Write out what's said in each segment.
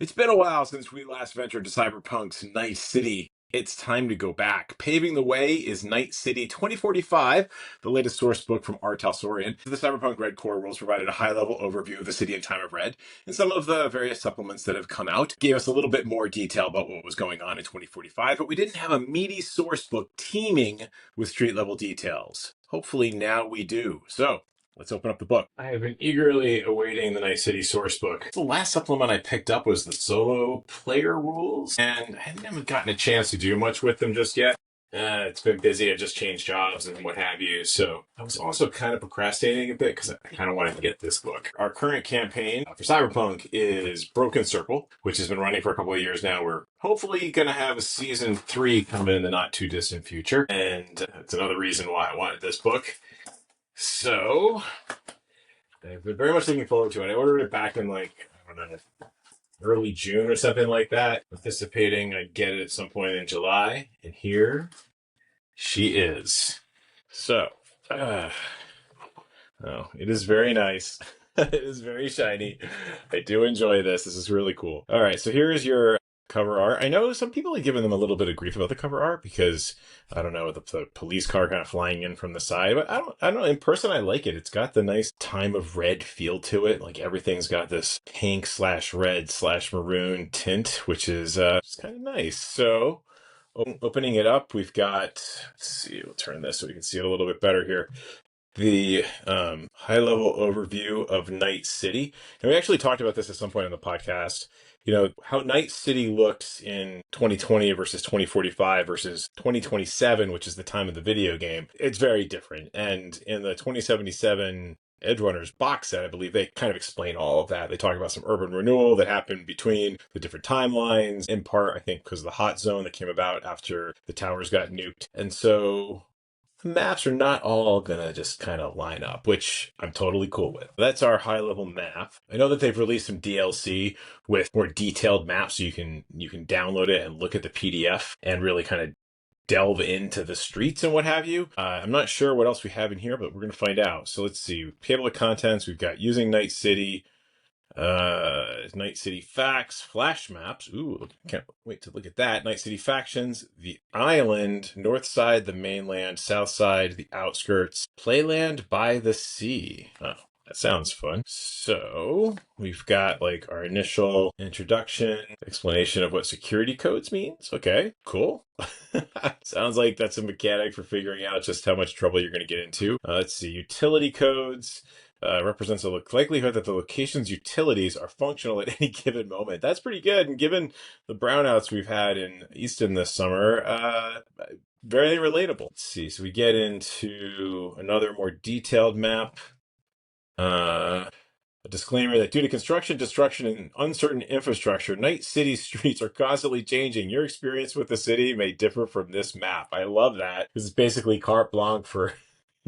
It's been a while since we last ventured to Cyberpunk's Night City. It's time to go back. Paving the way is Night City 2045, the latest source book from R. Talsorian. The Cyberpunk Red Core rules provided a high-level overview of the city in Time of Red, and some of the various supplements that have come out gave us a little bit more detail about what was going on in 2045, but we didn't have a meaty source book teeming with street-level details. Hopefully now we do. So, let's open up the book. I have been eagerly awaiting the Night City source book. The last supplement I picked up was the solo player rules, and I haven't gotten a chance to do much with them just yet. It's been busy. I just changed jobs and what have you. So I was also kind of procrastinating a bit because I kind of wanted to get this book. Our current campaign for Cyberpunk is Broken Circle, which has been running for a couple of years now. We're hopefully going to have a season 3 coming in the not too distant future. And it's another reason why I wanted this book. So, I've been very much looking forward to it. I ordered it back in I don't know, early June or something like that, anticipating I'd get it at some point in July. And here she is. So, oh, it is very nice. It is very shiny. I do enjoy this. This is really cool. All right, so here's your cover art. I know some people have given them a little bit of grief about the cover art because I don't know, the police car kind of flying in from the side, but I don't know. In person, I like it. It's got the nice Time of Red feel to it. Like everything's got this pink/red/maroon tint, which is kind of nice. So opening it up, we've got, let's see, we'll turn this so we can see it a little bit better here. The high-level overview of Night City. And we actually talked about this at some point in the podcast. You know, how Night City looks in 2020 versus 2045 versus 2027, which is the time of the video game. It's very different. And in the 2077 Edgerunners box set, I believe they kind of explain all of that. They talk about some urban renewal that happened between the different timelines, in part, I think, because of the hot zone that came about after the towers got nuked. And so the maps are not all gonna just kind of line up, which I'm totally cool with. That's our high-level map. I know that they've released some DLC with more detailed maps, so you can download it and look at the PDF and really kind of delve into the streets and what have you. I'm not sure what else we have in here, but we're gonna find out. So let's see. Table of contents. We've got using Night City. Night City facts, flash maps. Ooh, can't wait to look at that. Night City factions, the island, north side, the mainland, south side, the outskirts, playland by the sea. Oh, that sounds fun. So we've got our initial introduction, explanation of what security codes means. Okay, cool. Sounds like that's a mechanic for figuring out just how much trouble you're going to get into. Let's see, utility codes. Represents the likelihood that the location's utilities are functional at any given moment. That's pretty good. And given the brownouts we've had in Easton this summer, very relatable. Let's see. So we get into another more detailed map. A disclaimer that due to construction, destruction, and uncertain infrastructure, Night City streets are constantly changing. Your experience with the city may differ from this map. I love that. This is basically carte blanche for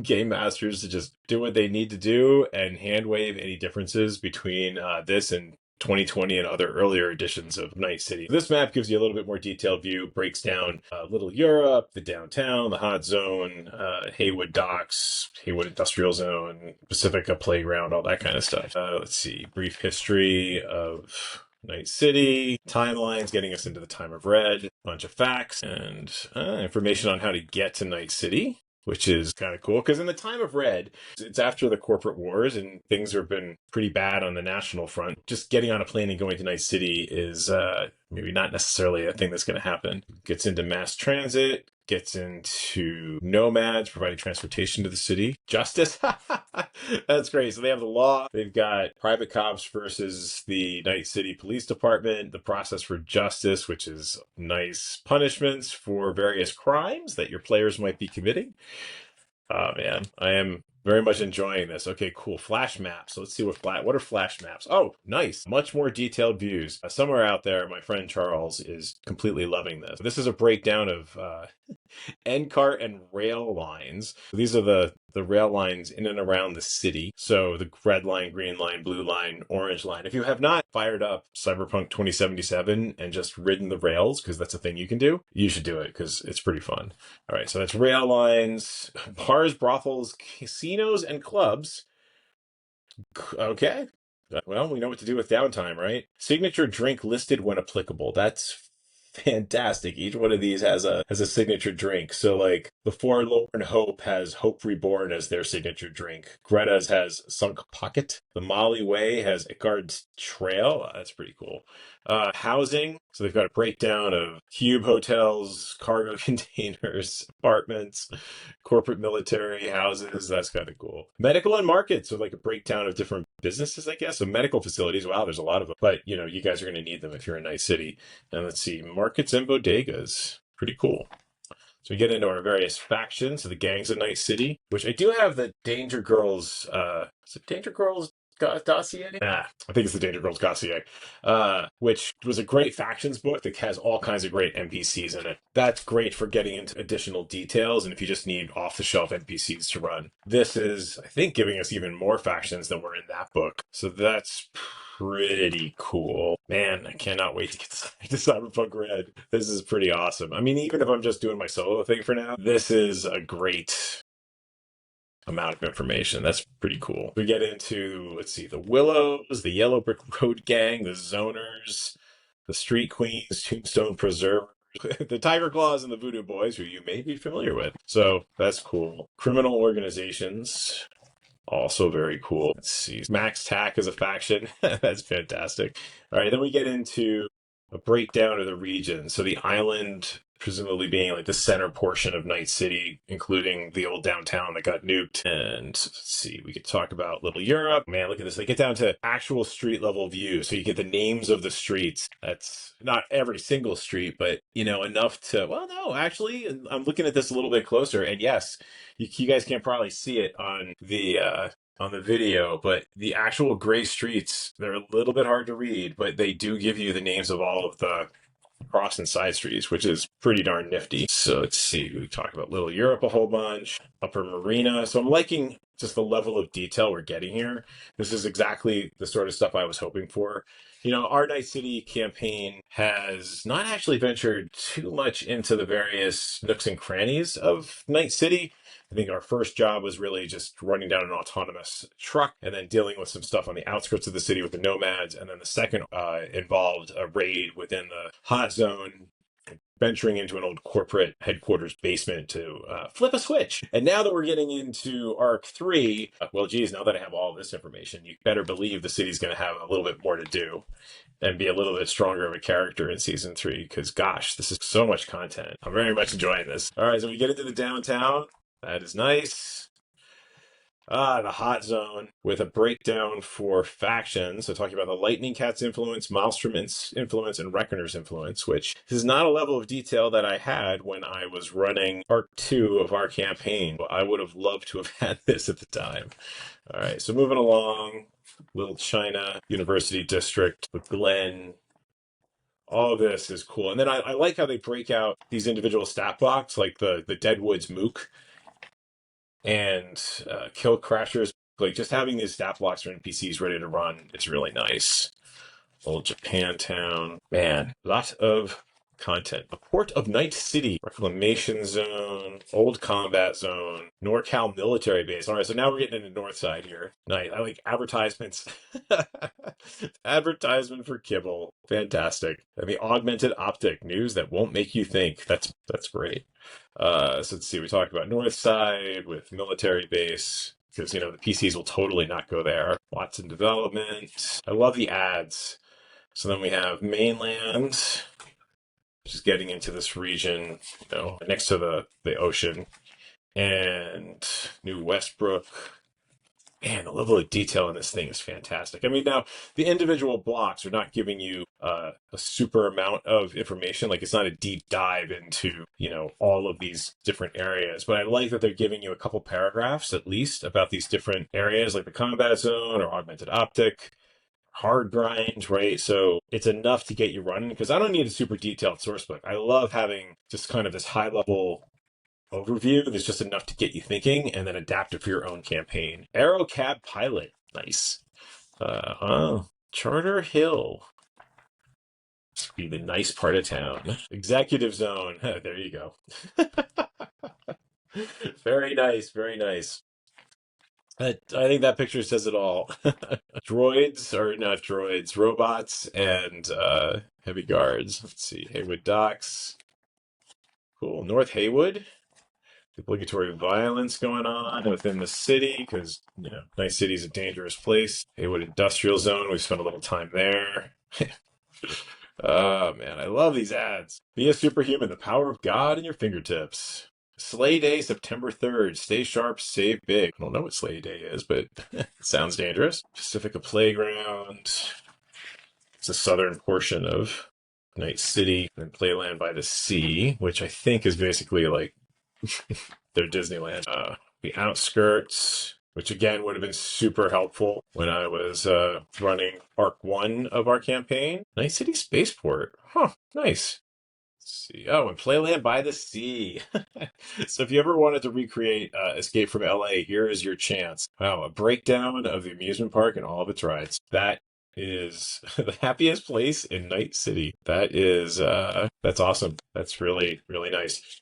game masters to just do what they need to do and hand wave any differences between this and 2020 and other earlier editions of Night City. This map gives you a little bit more detailed view, breaks down Little Europe, the downtown, the hot zone, Haywood Docks, Haywood Industrial Zone, Pacifica Playground, all that kind of stuff. Let's see, brief history of Night City, timelines getting us into the Time of Red, bunch of facts, and information on how to get to Night City, which is kind of cool because in the Time of Red, it's after the corporate wars and things have been pretty bad on the national front. Just getting on a plane and going to Night City is maybe not necessarily a thing that's going to happen. Gets into mass transit, gets into nomads providing transportation to the city. Justice. That's great. So they have the law. They've got private cops versus the Night City Police Department, the process for justice, which is nice punishments for various crimes that your players might be committing. Oh man, I am very much enjoying this. Okay, cool. Flash maps. So let's see what are flash maps. Oh, nice. Much more detailed views. Somewhere out there, my friend Charles is completely loving this. This is a breakdown of NCART and rail lines. These are the rail lines in and around the city. So the red line, green line, blue line, orange line. If you have not fired up Cyberpunk 2077 and just ridden the rails, because that's a thing you can do, you should do it because it's pretty fun. All right, so that's rail lines, bars, brothels, casinos, and clubs. Okay. Well, we know what to do with downtime, right? Signature drink listed when applicable. That's fantastic. Each one of these has a signature drink. So like the Forlorn Hope has Hope Reborn as their signature drink. Greta's has Sunk Pocket. The Molly Way has Ickard's Trail. That's pretty cool. Housing. So they've got a breakdown of cube hotels, cargo containers, apartments, corporate military houses. That's kind of cool. Medical and markets. So like a breakdown of different businesses, I guess. So medical facilities. Wow, there's a lot of them. But you guys are going to need them if you're in Night City. And let's see, markets and bodegas. Pretty cool. So we get into our various factions of the gangs of Night City, which I do have the Danger Girls. Is it Danger Girls dossier? Nah, I think it's the Danger Girls dossier, which was a great factions book that has all kinds of great NPCs in it. That's great for getting into additional details, and if you just need off-the-shelf NPCs to run. This is, I think, giving us even more factions than were in that book. So that's pretty cool. Man, I cannot wait to get to Cyberpunk Red. This is pretty awesome. I mean, even if I'm just doing my solo thing for now, this is a great amount of information. That's pretty cool. We get into, let's see, the Willows, the Yellow Brick Road Gang, the Zoners, the Street Queens, Tombstone Preserver, the Tiger Claws, and the Voodoo Boys, who you may be familiar with. So that's cool. Criminal organizations. Also very cool. Let's see. Max Tack is a faction. That's fantastic. All right, then we get into a breakdown of the region. So the island, presumably being like the center portion of Night City, including the old downtown that got nuked. And let's see, we could talk about Little Europe. Man, look at this. They get down to actual street level view. So you get the names of the streets. That's not every single street, but enough to, well, no, actually, I'm looking at this a little bit closer. And yes, you guys can't probably see it on the video, but the actual gray streets, they're a little bit hard to read, but they do give you the names of all of the cross and side streets, which is pretty darn nifty. So let's see, we talked about Little Europe a whole bunch, Upper Marina. So I'm liking just the level of detail we're getting here. This is exactly the sort of stuff I was hoping for. Our Night City campaign has not actually ventured too much into the various nooks and crannies of Night City. I think our first job was really just running down an autonomous truck and then dealing with some stuff on the outskirts of the city with the nomads. And then the second involved a raid within the hot zone, venturing into an old corporate headquarters basement to flip a switch. And now that we're getting into Arc 3, well, geez, now that I have all this information, you better believe the city's going to have a little bit more to do and be a little bit stronger of a character in Season 3, because, gosh, this is so much content. I'm very much enjoying this. All right, so we get into the downtown. That is nice. The hot zone with a breakdown for factions. So talking about the Lightning Cat's influence, Maelstrom's influence, and Reckoner's influence, which is not a level of detail that I had when I was running Part 2 of our campaign. I would have loved to have had this at the time. All right, so moving along. Little China, University District, with Glen. All of this is cool. And then I like how they break out these individual stat blocks, like the Deadwoods Mook and Kill Crashers. Like just having these stat blocks for NPCs ready to run, it's really nice. Old Japantown. Man, lot of content. A port of Night City, reclamation zone, old combat zone, NorCal military base. All right, so now we're getting into North Side here. Nice. I like advertisements. Advertisement for kibble. Fantastic. And the augmented optic news that won't make you think. That's great. So let's see. We talked about North Side with military base because the PCs will totally not go there. Lots in development. I love the ads. So then we have mainland, which is getting into this region, next to the ocean, and New Westbrook. Man, the level of detail in this thing is fantastic. I mean, now the individual blocks are not giving you a super amount of information. Like it's not a deep dive into, all of these different areas. But I like that they're giving you a couple paragraphs at least about these different areas, like the combat zone or augmented optic, hard grind, right? So it's enough to get you running because I don't need a super detailed source book. I love having just kind of this high level overview that's just enough to get you thinking and then adapt it for your own campaign. Aero Cab Pilot. Nice. Charter Hill. Be the nice part of town. Executive Zone. There you go. Very nice. Very nice. I think that picture says it all. Droids, or not droids, robots and heavy guards. Let's see, Haywood Docks. Cool. North Haywood. Obligatory violence going on within the city because, Night City is a dangerous place. Haywood Industrial Zone. We spent a little time there. Oh, man. I love these ads. Be a superhuman. The power of God in your fingertips. Sleigh Day, September 3rd. Stay sharp, save big. I don't know what Sleigh Day is, but it sounds dangerous. Pacifica Playground. It's the southern portion of Night City and Playland by the Sea, which I think is basically like their Disneyland. The outskirts, which again would have been super helpful when I was running Arc 1 of our campaign. Night City Spaceport. Huh, nice. Let's see. Oh, and Playland by the Sea. So if you ever wanted to recreate Escape from LA, here is your chance. Wow, a breakdown of the amusement park and all of its rides. That is the happiest place in Night City. That's awesome. That's really, really nice.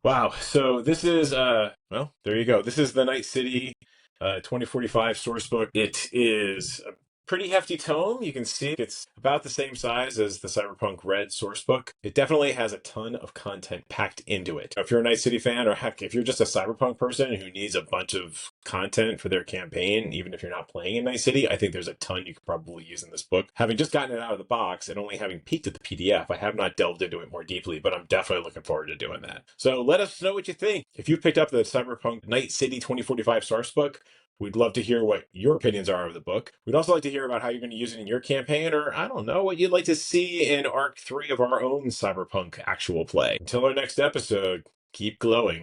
Wow. So this is well, there you go. This is the Night City 2045 source book. It is a pretty hefty tome. You can see it's about the same size as the Cyberpunk Red source book. It definitely has a ton of content packed into it. If you're a Night City fan, or heck, if you're just a Cyberpunk person who needs a bunch of content for their campaign, even if you're not playing in Night City, I think there's a ton you could probably use in this book. Having just gotten it out of the box and only having peeked at the PDF, I have not delved into it more deeply, but I'm definitely looking forward to doing that. So let us know what you think. If you've picked up the Cyberpunk Night City 2045 source book, we'd love to hear what your opinions are of the book. We'd also like to hear about how you're going to use it in your campaign, or I don't know, what you'd like to see in Arc 3 of our own Cyberpunk actual play. Until our next episode, keep glowing.